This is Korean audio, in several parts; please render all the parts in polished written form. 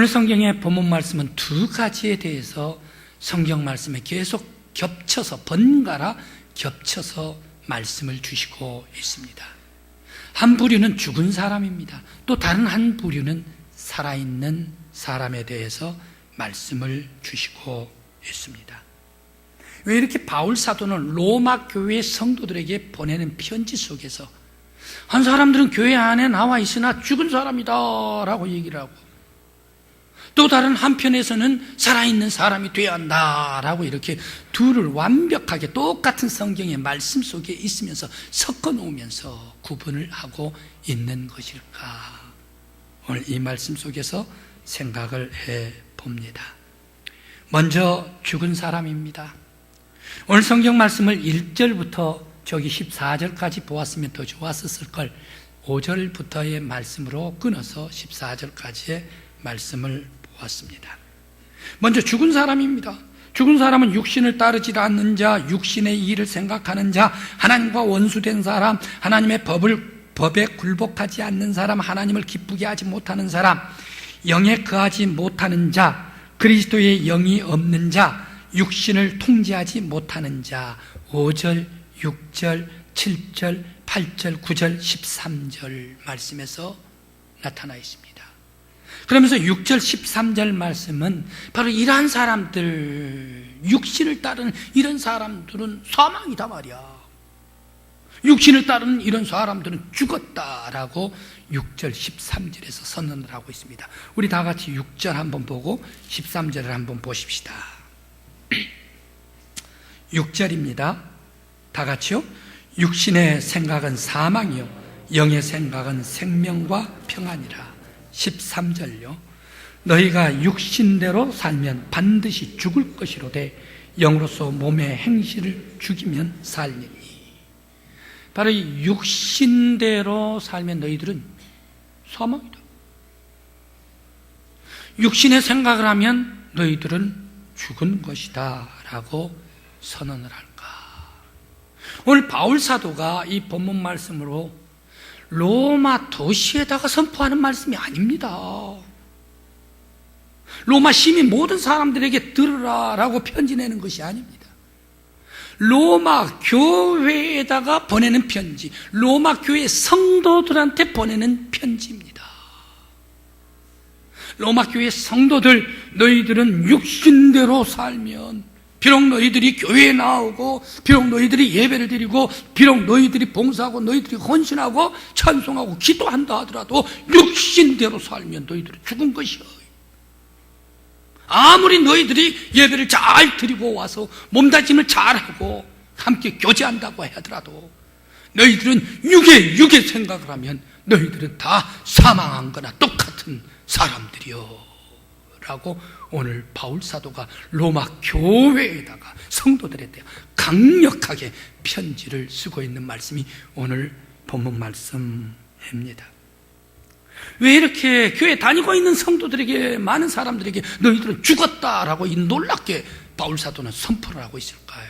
오늘 성경의 본문 말씀은 두 가지에 대해서 성경 말씀에 계속 겹쳐서 번갈아 겹쳐서 말씀을 주시고 있습니다. 한 부류는 죽은 사람입니다. 또 다른 한 부류는 살아있는 사람에 대해서 말씀을 주시고 있습니다. 왜 이렇게 바울 사도는 로마 교회 성도들에게 보내는 편지 속에서 한 사람들은 교회 안에 나와 있으나 죽은 사람이다 라고 얘기를 하고, 또 다른 한편에서는 살아있는 사람이 되어야 한다라고 이렇게 둘을 완벽하게 똑같은 성경의 말씀 속에 있으면서 섞어 놓으면서 구분을 하고 있는 것일까? 오늘 이 말씀 속에서 생각을 해 봅니다. 먼저 죽은 사람입니다. 오늘 성경 말씀을 1절부터 저기 14절까지 보았으면 더 좋았었을 걸 5절부터의 말씀으로 끊어서 14절까지의 말씀을 보았습니다. 먼저 죽은 사람입니다. 죽은 사람은 육신을 따르지 않는 자, 육신의 일을 생각하는 자, 하나님과 원수된 사람, 하나님의 법에 굴복하지 않는 사람, 하나님을 기쁘게 하지 못하는 사람, 영에 거하지 못하는 자, 그리스도의 영이 없는 자, 육신을 통제하지 못하는 자. 5절, 6절, 7절, 8절, 9절, 13절 말씀에서 나타나 있습니다. 그러면서 6절, 13절 말씀은 바로 이러한 사람들, 육신을 따르는 이런 사람들은 사망이다 말이야. 육신을 따르는 이런 사람들은 죽었다라고 6절, 13절에서 선언을 하고 있습니다. 우리 다 같이 6절 한번 보고 13절을 한번 보십시다. 6절입니다. 다 같이요. 육신의 생각은 사망이요 영의 생각은 생명과 평안이라. 13절요. 너희가 육신대로 살면 반드시 죽을 것이로되 영으로서 몸의 행실을 죽이면 살리니. 바로 이 육신대로 살면 너희들은 사망이다. 육신의 생각을 하면 너희들은 죽은 것이다 라고 선언을 할까? 오늘 바울 사도가 이 본문 말씀으로 로마 도시에다가 선포하는 말씀이 아닙니다. 로마 시민 모든 사람들에게 들으라 라고 편지 내는 것이 아닙니다. 로마 교회에다가 보내는 편지, 로마 교회 성도들한테 보내는 편지입니다. 로마 교회 성도들, 너희들은 육신대로 살면 비록 너희들이 교회에 나오고, 비록 너희들이 예배를 드리고, 비록 너희들이 봉사하고, 너희들이 헌신하고, 찬송하고, 기도한다 하더라도 육신대로 살면 너희들은 죽은 것이요. 아무리 너희들이 예배를 잘 드리고 와서 몸다짐을 잘하고 함께 교제한다고 하더라도 너희들은 육의 생각을 하면 너희들은 다 사망한 거나 똑같은 사람들이요 라고 오늘 바울 사도가 로마 교회에다가 성도들에 대해 강력하게 편지를 쓰고 있는 말씀이 오늘 본문 말씀입니다. 왜 이렇게 교회 다니고 있는 성도들에게, 많은 사람들에게 너희들은 죽었다라고 이 놀랍게 바울 사도는 선포를 하고 있을까요?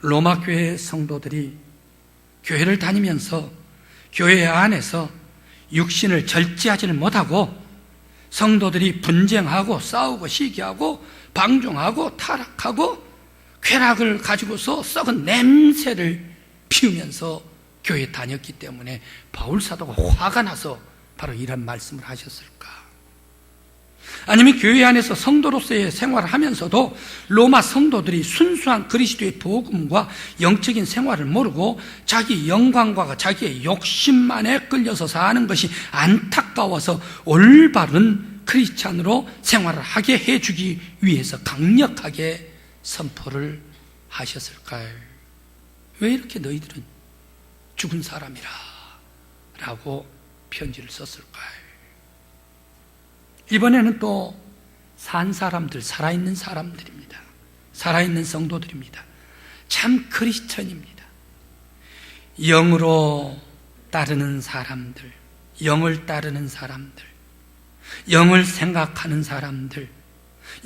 로마 교회 성도들이 교회를 다니면서 교회 안에서 육신을 절제하지는 못하고 성도들이 분쟁하고 싸우고 시기하고 방종하고 타락하고 쾌락을 가지고서 썩은 냄새를 피우면서 교회에 다녔기 때문에 바울 사도가 화가 나서 바로 이런 말씀을 하셨을까? 아니면 교회 안에서 성도로서의 생활을 하면서도 로마 성도들이 순수한 그리스도의 복음과 영적인 생활을 모르고 자기 영광과 자기의 욕심만에 끌려서 사는 것이 안타까워서 올바른 크리스찬으로 생활을 하게 해주기 위해서 강력하게 선포를 하셨을까요? 왜 이렇게 너희들은 죽은 사람이라 라고 편지를 썼을까요? 이번에는 또 산 사람들, 살아있는 사람들입니다. 살아있는 성도들입니다. 참 크리스천입니다. 영으로 따르는 사람들, 영을 따르는 사람들, 영을 생각하는 사람들,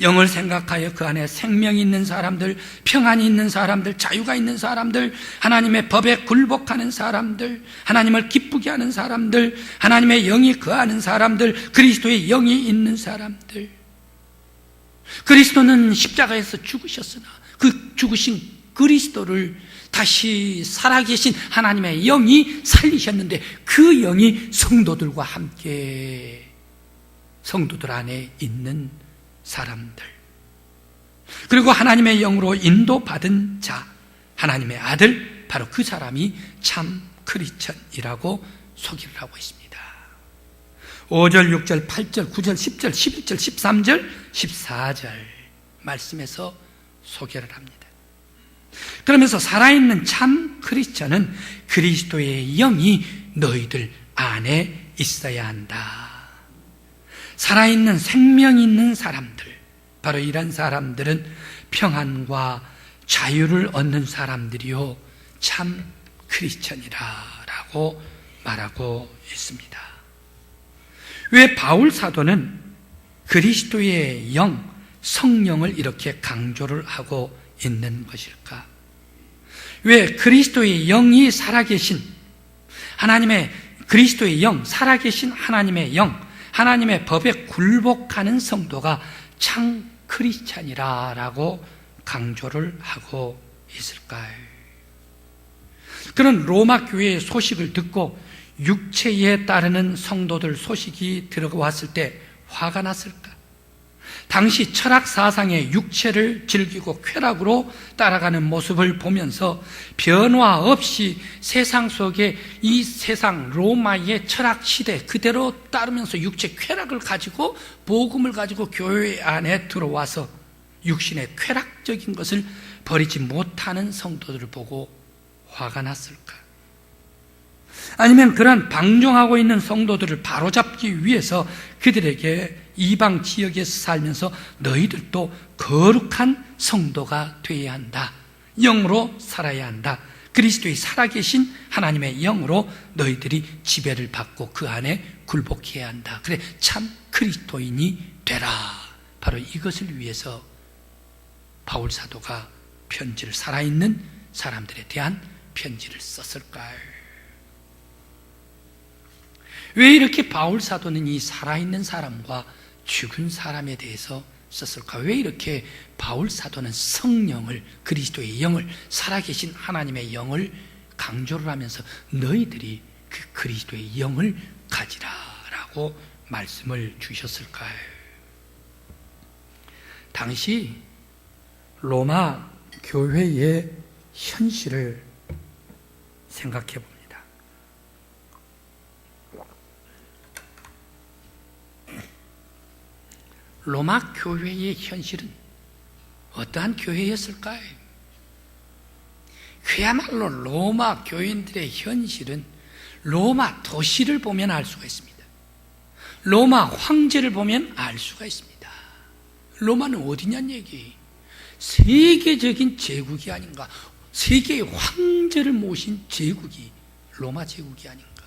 영을 생각하여 그 안에 생명이 있는 사람들, 평안이 있는 사람들, 자유가 있는 사람들, 하나님의 법에 굴복하는 사람들, 하나님을 기쁘게 하는 사람들, 하나님의 영이 거하는 사람들, 그리스도의 영이 있는 사람들. 그리스도는 십자가에서 죽으셨으나 그 죽으신 그리스도를 다시 살아계신 하나님의 영이 살리셨는데, 그 영이 성도들과 함께 성도들 안에 있는 사람들, 그리고 하나님의 영으로 인도받은 자, 하나님의 아들, 바로 그 사람이 참 크리스천이라고 소개를 하고 있습니다. 5절, 6절, 8절, 9절, 10절, 11절, 13절, 14절 말씀에서 소개를 합니다. 그러면서 살아있는 참 크리스천은 그리스도의 영이 너희들 안에 있어야 한다. 살아있는 생명 있는 사람들, 바로 이런 사람들은 평안과 자유를 얻는 사람들이요 참 크리스천이라고 말하고 있습니다. 왜 바울 사도는 그리스도의 영, 성령을 이렇게 강조를 하고 있는 것일까? 왜 그리스도의 영이 살아계신 하나님의, 그리스도의 영, 살아계신 하나님의 영, 하나님의 법에 굴복하는 성도가 참 크리스찬이라고 강조를 하고 있을까요? 그런 로마 교회의 소식을 듣고 육체에 따르는 성도들 소식이 들어왔을 때 화가 났을까? 당시 철학 사상의 육체를 즐기고 쾌락으로 따라가는 모습을 보면서 변화 없이 세상 속에 이 세상 로마의 철학 시대 그대로 따르면서 육체 쾌락을 가지고 복음을 가지고 교회 안에 들어와서 육신의 쾌락적인 것을 버리지 못하는 성도들을 보고 화가 났을까? 아니면 그러한 방종하고 있는 성도들을 바로잡기 위해서 그들에게 이방 지역에서 살면서 너희들도 거룩한 성도가 되어야 한다, 영으로 살아야 한다, 그리스도의 살아계신 하나님의 영으로 너희들이 지배를 받고 그 안에 굴복해야 한다, 그래 참 그리스도인이 되라, 바로 이것을 위해서 바울 사도가 편지를, 살아있는 사람들에 대한 편지를 썼을까요? 왜 이렇게 바울 사도는 이 살아있는 사람과 죽은 사람에 대해서 썼을까? 왜 이렇게 바울 사도는 성령을, 그리스도의 영을, 살아계신 하나님의 영을 강조를 하면서 너희들이 그 그리스도의 영을 가지라라고 말씀을 주셨을까요? 당시 로마 교회의 현실을 생각해 봅니다. 로마 교회의 현실은 어떠한 교회였을까요? 그야말로 로마 교인들의 현실은 로마 도시를 보면 알 수가 있습니다. 로마 황제를 보면 알 수가 있습니다. 로마는 어디냐는 얘기, 세계적인 제국이 아닌가, 세계의 황제를 모신 제국이 로마 제국이 아닌가.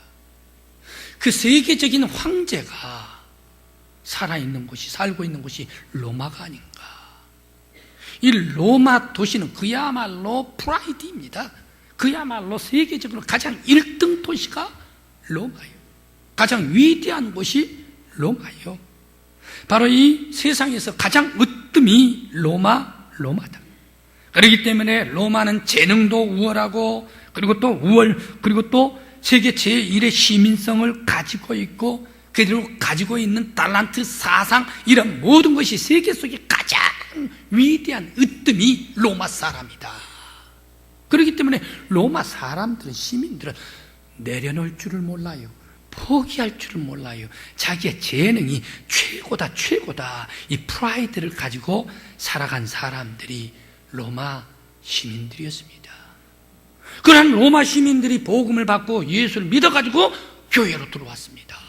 그 세계적인 황제가 살아있는 곳이, 살고 있는 곳이 로마가 아닌가. 이 로마 도시는 그야말로 프라이드입니다. 그야말로 세계적으로 가장 1등 도시가 로마예요. 가장 위대한 곳이 로마예요. 바로 이 세상에서 가장 으뜸이 로마다. 그렇기 때문에 로마는 재능도 우월하고, 그리고 또 세계 제1의 시민성을 가지고 있고, 그대로 가지고 있는 달란트, 사상, 이런 모든 것이 세계 속에 가장 위대한 으뜸이 로마 사람이다. 그렇기 때문에 로마 사람들은, 시민들은 내려놓을 줄을 몰라요. 포기할 줄을 몰라요. 자기의 재능이 최고다, 이 프라이드를 가지고 살아간 사람들이 로마 시민들이었습니다. 그러한 로마 시민들이 복음을 받고 예수를 믿어가지고 교회로 들어왔습니다.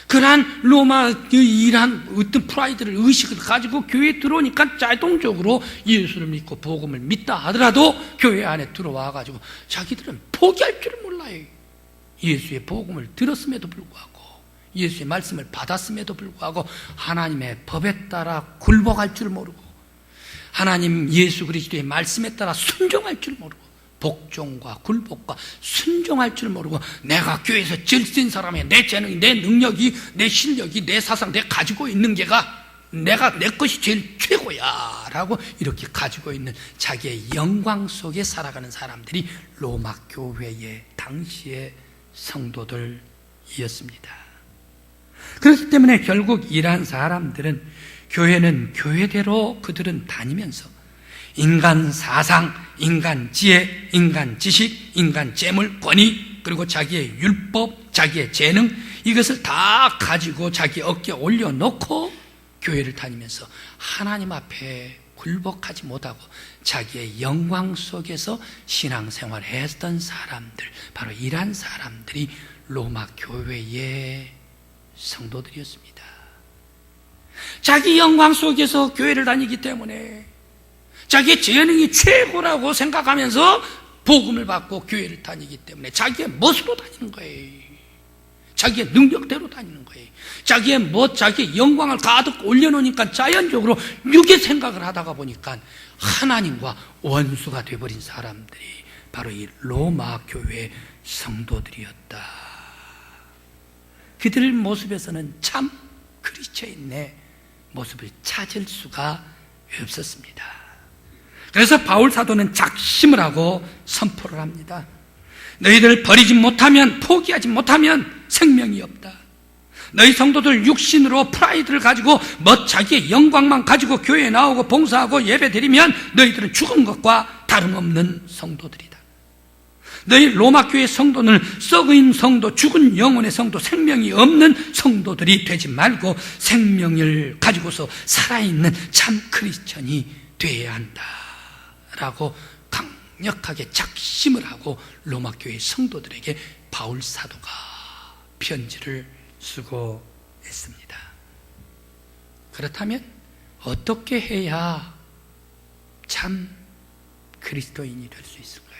그러한 로마 이러한 어떤 프라이드를, 의식을 가지고 교회에 들어오니까 자동적으로 예수를 믿고 복음을 믿다 하더라도 교회 안에 들어와가지고 자기들은 포기할 줄을 몰라요. 예수의 복음을 들었음에도 불구하고 예수의 말씀을 받았음에도 불구하고 하나님의 법에 따라 굴복할 줄 모르고 하나님 예수 그리스도의 말씀에 따라 순종할 줄 모르고 복종과 굴복과 순종할 줄 모르고 내가 교회에서 제일 센 사람이야, 내 재능이, 내 능력이, 내 실력이, 내 사상, 내가 가지고 있는 게가 내가 내 것이 제일 최고야 라고 이렇게 가지고 있는 자기의 영광 속에 살아가는 사람들이 로마 교회의 당시의 성도들이었습니다. 그렇기 때문에 결국 이러한 사람들은 교회는 교회대로 그들은 다니면서 인간 사상, 인간 지혜, 인간 지식, 인간 재물, 권위, 그리고 자기의 율법, 자기의 재능, 이것을 다 가지고 자기 어깨에 올려놓고 교회를 다니면서 하나님 앞에 굴복하지 못하고 자기의 영광 속에서 신앙생활을 했던 사람들, 바로 이러한 사람들이 로마 교회의 성도들이었습니다. 자기 영광 속에서 교회를 다니기 때문에 자기의 재능이 최고라고 생각하면서 복음을 받고 교회를 다니기 때문에 자기의 멋으로 다니는 거예요. 자기의 능력대로 다니는 거예요. 자기의 영광을 가득 올려놓으니까 자연적으로 육의 생각을 하다가 보니까 하나님과 원수가 되어버린 사람들이 바로 이 로마 교회의 성도들이었다. 그들 모습에서는 참 그리스도인의 모습을 찾을 수가 없었습니다. 그래서 바울 사도는 작심을 하고 선포를 합니다. 너희들 버리지 못하면, 포기하지 못하면 생명이 없다. 너희 성도들 육신으로 프라이드를 가지고 자기의 영광만 가지고 교회에 나오고 봉사하고 예배 드리면 너희들은 죽은 것과 다름없는 성도들이다. 너희 로마 교회 성도는 썩은 성도, 죽은 영혼의 성도, 생명이 없는 성도들이 되지 말고 생명을 가지고서 살아있는 참 크리스천이 되어야 한다 라고 강력하게 작심을 하고 로마 교회 성도들에게 바울 사도가 편지를 쓰고 있습니다. 그렇다면 어떻게 해야 참 그리스도인이 될 수 있을까요?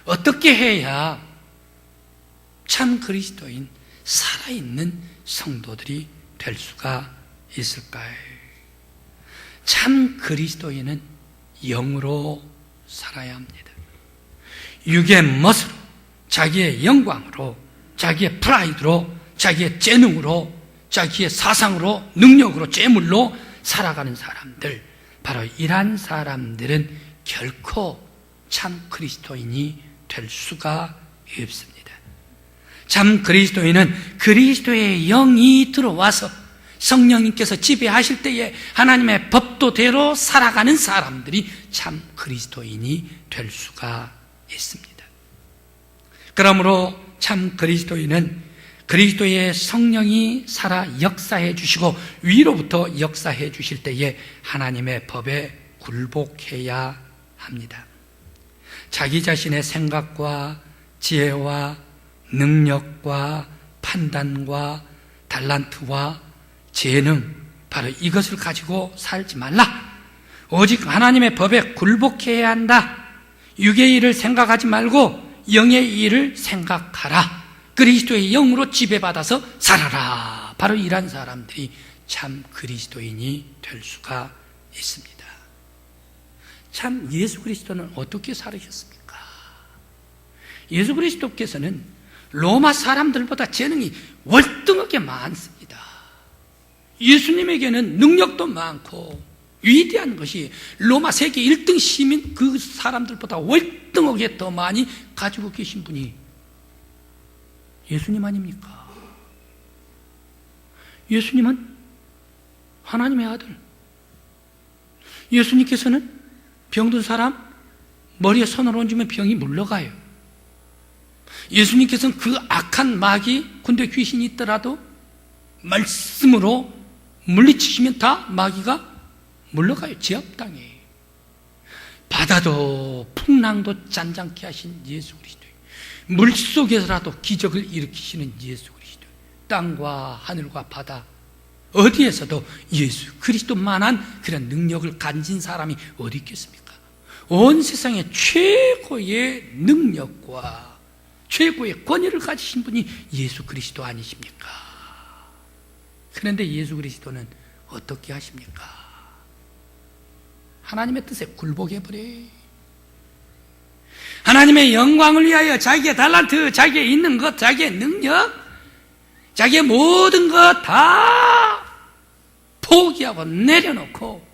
어떻게 해야 참 그리스도인, 살아있는 성도들이 될 수가 있을까요? 참 그리스도인은 영으로 살아야 합니다. 육의 멋으로, 자기의 영광으로, 자기의 프라이드로, 자기의 재능으로, 자기의 사상으로, 능력으로, 재물로 살아가는 사람들, 바로 이러한 사람들은 결코 참 그리스도인이 될 수가 없습니다. 참 그리스도인은 그리스도의 영이 들어와서 성령님께서 지배하실 때에 하나님의 법도대로 살아가는 사람들이 참 그리스도인이 될 수가 있습니다. 그러므로 참 그리스도인은 그리스도의 성령이 살아 역사해 주시고 위로부터 역사해 주실 때에 하나님의 법에 굴복해야 합니다. 자기 자신의 생각과 지혜와 능력과 판단과 달란트와 재능, 바로 이것을 가지고 살지 말라. 오직 하나님의 법에 굴복해야 한다. 육의 일을 생각하지 말고 영의 일을 생각하라. 그리스도의 영으로 지배받아서 살아라. 바로 이런 사람들이 참 그리스도인이 될 수가 있습니다. 참 예수 그리스도는 어떻게 살으셨습니까? 예수 그리스도께서는 로마 사람들보다 재능이 월등하게 많습니다. 예수님에게는 능력도 많고 위대한 것이 로마 세계 1등 시민 그 사람들보다 월등하게 더 많이 가지고 계신 분이 예수님 아닙니까? 예수님은 하나님의 아들. 예수님께서는 병든 사람 머리에 손을 얹으면 병이 물러가요. 예수님께서는 그 악한 마귀, 군대 귀신이 있더라도 말씀으로 물리치시면 다 마귀가 물러가요. 제압당해요. 바다도 풍랑도 잔잔케 하신 예수 그리스도, 물속에서라도 기적을 일으키시는 예수 그리스도, 땅과 하늘과 바다 어디에서도 예수 그리스도만한 그런 능력을 가진 사람이 어디 있겠습니까? 온 세상에 최고의 능력과 최고의 권위를 가지신 분이 예수 그리스도 아니십니까? 그런데 예수 그리스도는 어떻게 하십니까? 하나님의 뜻에 굴복해버려요. 하나님의 영광을 위하여 자기의 달란트, 자기의 있는 것, 자기의 능력, 자기의 모든 것 다 포기하고 내려놓고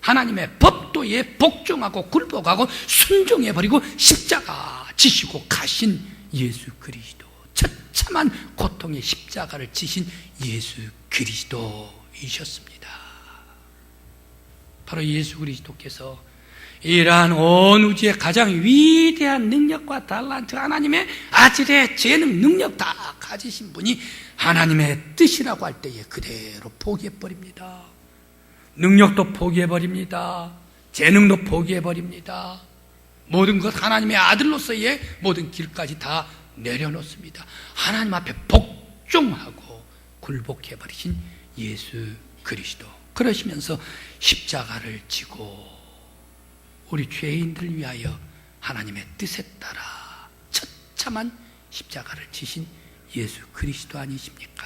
하나님의 법도에 복종하고 굴복하고 순종해버리고 십자가 지시고 가신 예수 그리스도, 처참한 고통의 십자가를 지신 예수 그리스도이셨습니다. 바로 예수 그리스도께서 이러한 온 우주의 가장 위대한 능력과 달란트, 하나님의 아질의 재능, 능력 다 가지신 분이 하나님의 뜻이라고 할 때에 그대로 포기해버립니다. 능력도 포기해버립니다. 재능도 포기해버립니다. 모든 것 하나님의 아들로서의 모든 길까지 다 내려놓습니다. 하나님 앞에 복종하고 굴복해버리신 예수 그리스도, 그러시면서 십자가를 지고 우리 죄인들을 위하여 하나님의 뜻에 따라 처참한 십자가를 지신 예수 그리스도 아니십니까?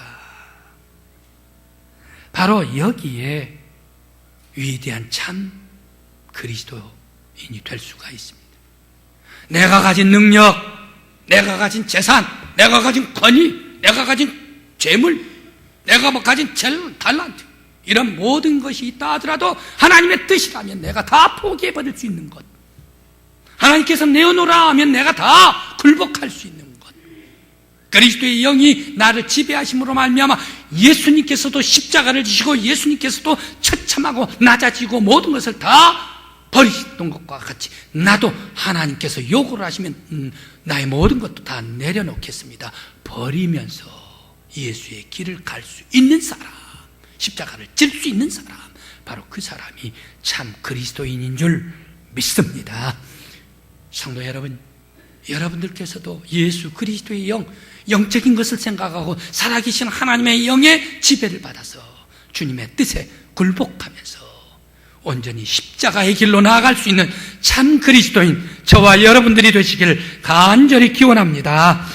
바로 여기에 위대한 참 그리스도인이 될 수가 있습니다. 내가 가진 능력, 내가 가진 재산, 내가 가진 권위, 내가 가진 재물, 내가 가진 달란트, 이런 모든 것이 있다 하더라도 하나님의 뜻이라면 내가 다 포기해버릴 수 있는 것, 하나님께서 내어놓으라 하면 내가 다 굴복할 수 있는 것, 그리스도의 영이 나를 지배하심으로 말미암아 예수님께서도 십자가를 지시고 예수님께서도 처참하고 낮아지고 모든 것을 다 버리셨던 것과 같이 나도 하나님께서 요구를 하시면 나의 모든 것도 다 내려놓겠습니다. 버리면서 예수의 길을 갈 수 있는 사람, 십자가를 질 수 있는 사람, 바로 그 사람이 참 그리스도인인 줄 믿습니다. 성도 여러분, 여러분들께서도 예수 그리스도의 영적인 것을 생각하고 살아계신 하나님의 영의 지배를 받아서 주님의 뜻에 굴복하면서 온전히 십자가의 길로 나아갈 수 있는 참 그리스도인 저와 여러분들이 되시길 간절히 기원합니다.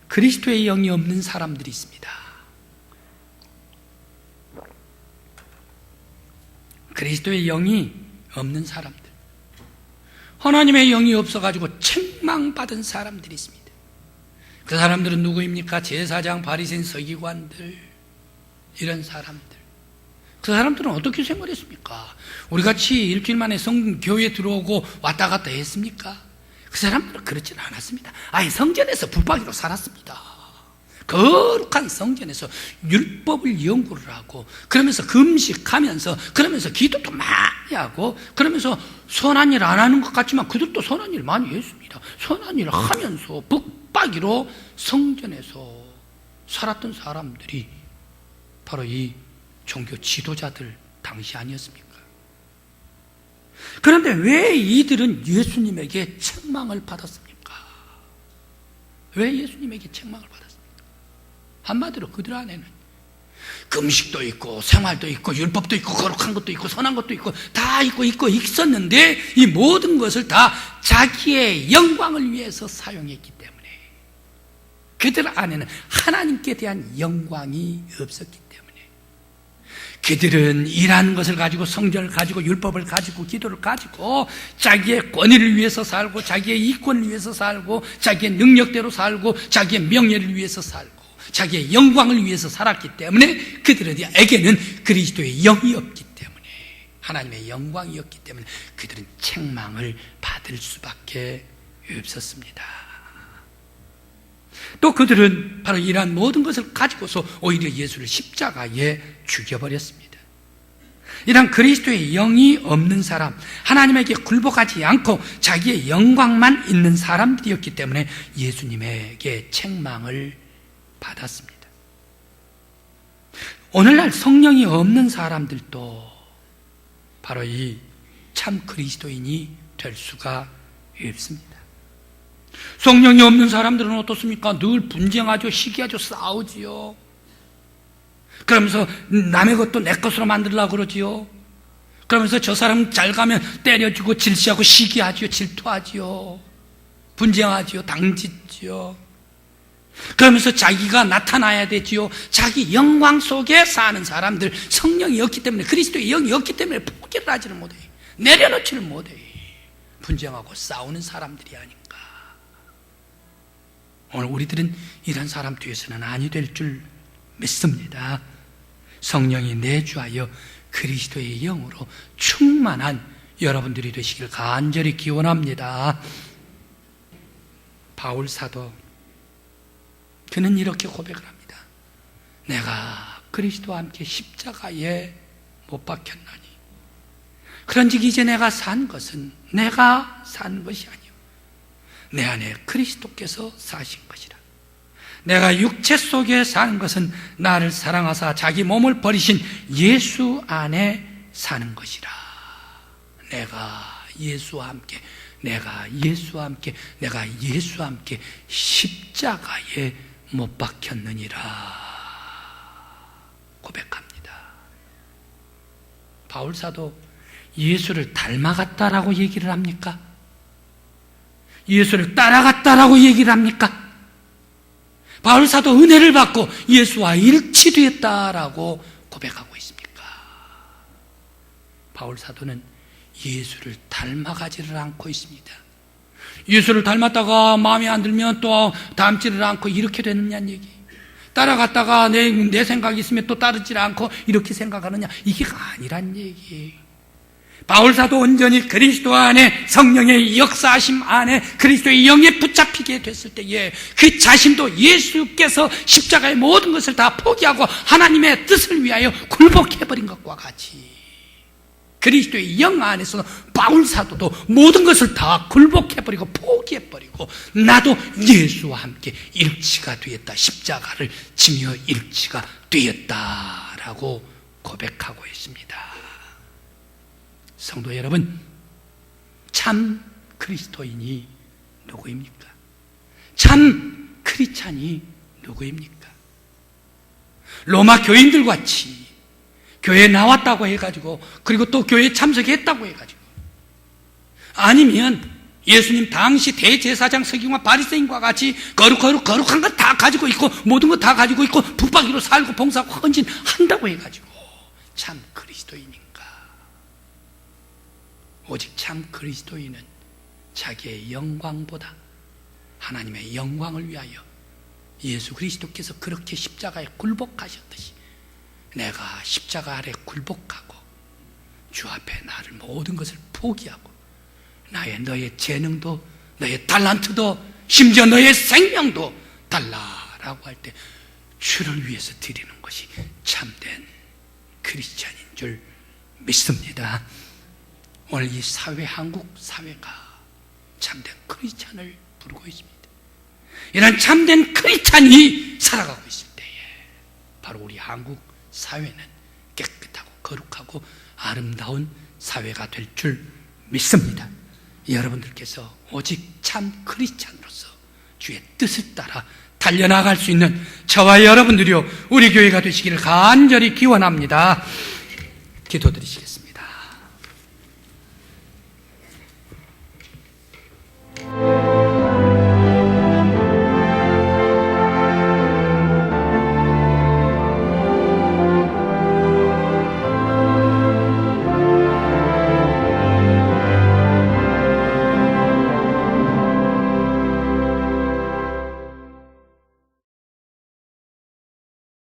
그리스도의 영이 없는 사람들이 있습니다. 그리스도의 영이 없는 사람들, 하나님의 영이 없어가지고 책망받은 사람들이 있습니다. 그 사람들은 누구입니까? 제사장, 바리새인, 서기관들, 이런 사람들. 그 사람들은 어떻게 생활했습니까? 우리같이 일주일 만에 교회에 들어오고 왔다 갔다 했습니까? 그 사람들은 그렇지는 않았습니다. 아예 성전에서 붙박이로 살았습니다. 거룩한 성전에서 율법을 연구를 하고, 그러면서 금식하면서, 그러면서 기도도 많이 하고, 그러면서 선한 일 안 하는 것 같지만 그들도 선한 일 많이 했습니다. 선한 일을 하면서 붙박이로 성전에서 살았던 사람들이 바로 이 종교 지도자들 당시 아니었습니까? 그런데 왜 이들은 예수님에게 책망을 받았습니까? 왜 예수님에게 책망을 받았습니까? 한마디로 그들 안에는 금식도 있고 생활도 있고 율법도 있고 거룩한 것도 있고 선한 것도 있고 다 있고 있었는데 이 모든 것을 다 자기의 영광을 위해서 사용했기 때문에 그들 안에는 하나님께 대한 영광이 없었기 때문에 그들은 일하는 것을 가지고 성전을 가지고 율법을 가지고 기도를 가지고 자기의 권위를 위해서 살고 자기의 이권을 위해서 살고 자기의 능력대로 살고 자기의 명예를 위해서 살고 자기의 영광을 위해서 살았기 때문에 그들에게는 그리스도의 영이 없기 때문에 하나님의 영광이 없기 때문에 그들은 책망을 받을 수밖에 없었습니다. 또 그들은 바로 이러한 모든 것을 가지고서 오히려 예수를 십자가에 죽여버렸습니다. 이런 그리스도의 영이 없는 사람, 하나님에게 굴복하지 않고 자기의 영광만 있는 사람들이었기 때문에 예수님에게 책망을 받았습니다. 오늘날 성령이 없는 사람들도 바로 이 참 그리스도인이 될 수가 없습니다. 성령이 없는 사람들은 어떻습니까? 늘 분쟁하죠, 시기하죠, 싸우지요. 그러면서 남의 것도 내 것으로 만들려고 그러지요. 그러면서 저 사람 잘 가면 때려주고 질시하고 시기하지요, 질투하지요, 분쟁하지요, 당짓지요. 그러면서 자기가 나타나야 되지요. 자기 영광 속에 사는 사람들, 성령이 없기 때문에, 그리스도의 영이 없기 때문에 포기를 하지를 못해요. 내려놓지를 못해요. 분쟁하고 싸우는 사람들이 아닌가. 오늘 우리들은 이런 사람 뒤에서는 아니 될 줄 믿습니다. 성령이 내주하여 그리스도의 영으로 충만한 여러분들이 되시길 간절히 기원합니다. 바울 사도, 그는 이렇게 고백을 합니다. 내가 그리스도와 함께 십자가에 못 박혔나니 그런즉 이제 내가 산 것은 내가 산 것이 아니요 내 안에 그리스도께서 사신 것이라. 내가 육체 속에 사는 것은 나를 사랑하사 자기 몸을 버리신 예수 안에 사는 것이라. 내가 예수와 함께 십자가에 못 박혔느니라 고백합니다. 바울 사도 예수를 닮아갔다라고 얘기를 합니까? 예수를 따라갔다라고 얘기를 합니까? 바울 사도 은혜를 받고 예수와 일치되었다라고 고백하고 있습니까? 바울 사도는 예수를 닮아가지를 않고 있습니다. 예수를 닮았다가 마음에 안 들면 또 닮지를 않고 이렇게 되느냐는 얘기. 따라갔다가 내 생각이 있으면 또 따르지 않고 이렇게 생각하느냐, 이게 아니란 얘기. 바울 사도 온전히 그리스도 안에, 성령의 역사하심 안에 그리스도의 영에 붙잡히게 됐을 때에 그 자신도 예수께서 십자가의 모든 것을 다 포기하고 하나님의 뜻을 위하여 굴복해버린 것과 같이 그리스도의 영 안에서 바울 사도도 모든 것을 다 굴복해버리고 포기해버리고 나도 예수와 함께 일치가 되었다, 십자가를 지며 일치가 되었다라고 고백하고 있습니다. 성도 여러분, 참 그리스도인이 누구입니까? 참 크리스찬이 누구입니까? 로마 교인들 같이 교회에 나왔다고 해가지고, 그리고 또 교회에 참석했다고 해가지고, 아니면 예수님 당시 대제사장 서기관과 바리새인과 같이 거룩한 것 다 가지고 있고 모든 것 다 가지고 있고 붙박이로 살고 봉사하고 헌신한다고 해가지고 참 그리스도인인가? 오직 참 그리스도인은 자기의 영광보다 하나님의 영광을 위하여 예수 그리스도께서 그렇게 십자가에 굴복하셨듯이 내가 십자가 아래 굴복하고 주 앞에 나를 모든 것을 포기하고 너의 재능도, 너의 달란트도, 심지어 너의 생명도 달라라고 할 때 주를 위해서 드리는 것이 참된 크리스찬인 줄 믿습니다. 오늘 이 사회, 한국 사회가 참된 크리스찬을 부르고 있습니다. 이런 참된 크리스찬이 살아가고 있을 때에 바로 우리 한국 사회는 깨끗하고 거룩하고 아름다운 사회가 될 줄 믿습니다. 여러분들께서 오직 참 크리스찬으로서 주의 뜻을 따라 달려나갈 수 있는 저와 여러분들이요 우리 교회가 되시기를 간절히 기원합니다. 기도드리시겠습니다.